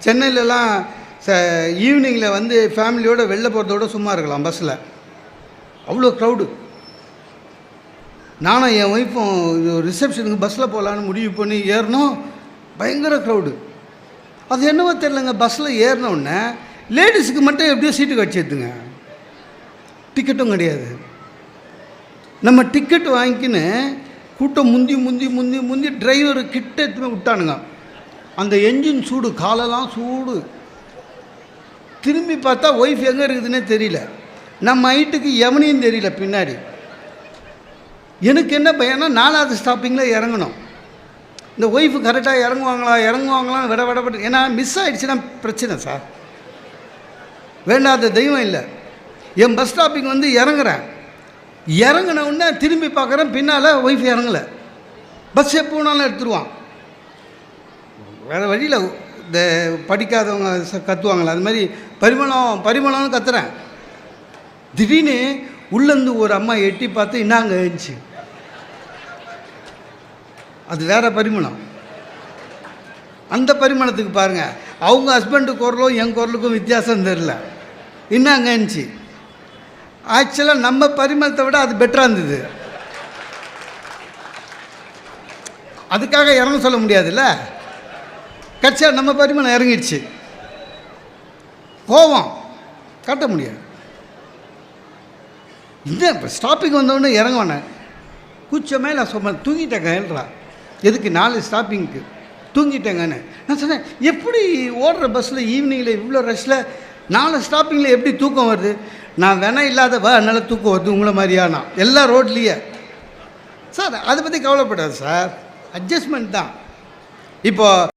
சென்னையிலலாம் ஈவினிங்கில் வந்து ஃபேமிலியோடு வெளில போகிறதோட சும்மா இருக்கலாம் பஸ்ஸில். அவ்வளோ க்ரௌடு. நானும் என் ஒய்ஃபும் ரிசப்ஷனுக்கு பஸ்ஸில் போகலான்னு முடிவு பண்ணி ஏறினோம். பயங்கர க்ரௌடு. அது என்னவோ தெரிலங்க, பஸ்ஸில் ஏறினோடனே லேடிஸுக்கு மட்டும் எப்படியோ சீட்டு கிடச்சிடுதுங்க. டிக்கெட்டும் கிடையாது. நம்ம டிக்கெட் வாங்கிக்கின்னு கூட்டம் முந்தி முந்தி முந்தி முந்தி டிரைவர் கிட்ட எடுத்துமே விட்டானுங்க. அந்த என்ஜின் சூடு, காலெல்லாம் சூடு. திரும்பி பார்த்தா ஒய்ஃப் எங்கே இருக்குதுன்னே தெரியல. நம்ம ஹைட்டுக்கு எவனையும் தெரியல பின்னாடி. எனக்கு என்ன பயம்னா 4வது ஸ்டாப்பிங்கில் இறங்கணும். இந்த ஒய்ஃபு கரெக்டாக இறங்குவாங்களான்னு விட ஏன்னா மிஸ் ஆகிடுச்சுன்னா பிரச்சனை சார். வேண்டாத தெய்வம் இல்லை. என் பஸ் ஸ்டாப்பிங் வந்து இறங்கின உடனே திரும்பி பார்க்குறேன், பின்னால் ஒய்ஃப் இறங்கலை. பஸ் எப்போனாலும் எடுத்துருவான். வேறு வழியில் இந்த படிக்காதவங்க கத்துவாங்களே அது மாதிரி பரிமளம்னு கத்துறேன். திடீர்னு உள்ளேருந்து ஒரு அம்மா எட்டி பார்த்து இன்னாங்க இருந்துச்சு. அது வேறு பரிமளம். அந்த பரிமளத்துக்கு பாருங்கள், அவங்க ஹஸ்பண்டு குரலும் என் குரலுக்கும் வித்தியாசம் தெரில. இன்னாங்க இருந்துச்சு. ஆக்சுவலாக நம்ம பரிமளத்தை விட அது பெட்டராக இருந்தது. அதுக்காக இறங்க சொல்ல முடியாதுல்ல. கட்சியாக நம்ம பரிமளம் இறங்கிடுச்சு. கோபம் காட்ட முடியாது. இந்த ஸ்டாப்பிங் வந்தோடனே இறங்க வேணேன். கூச்சமே நான் சொன்னேன், தூங்கிட்டேங்க ஏன்றா. எதுக்கு 4 ஸ்டாப்பிங்க்கு தூங்கிட்டேங்கன்னு நான் சொன்னேன். எப்படி ஓடுற பஸ்ஸில் ஈவினிங்கில் இவ்வளோ ரஷ்ஷில் 4 ஸ்டாப்பிங்கில் எப்படி தூக்கம் வருது? நான் வேணால் இல்லாதவா அதனால் தூக்கம் வருது உங்களை மாதிரியானா எல்லா ரோட்லேயே. சார் அதை பற்றி கவலைப்படாது சார், அட்ஜஸ்ட்மெண்ட் தான். இப்போ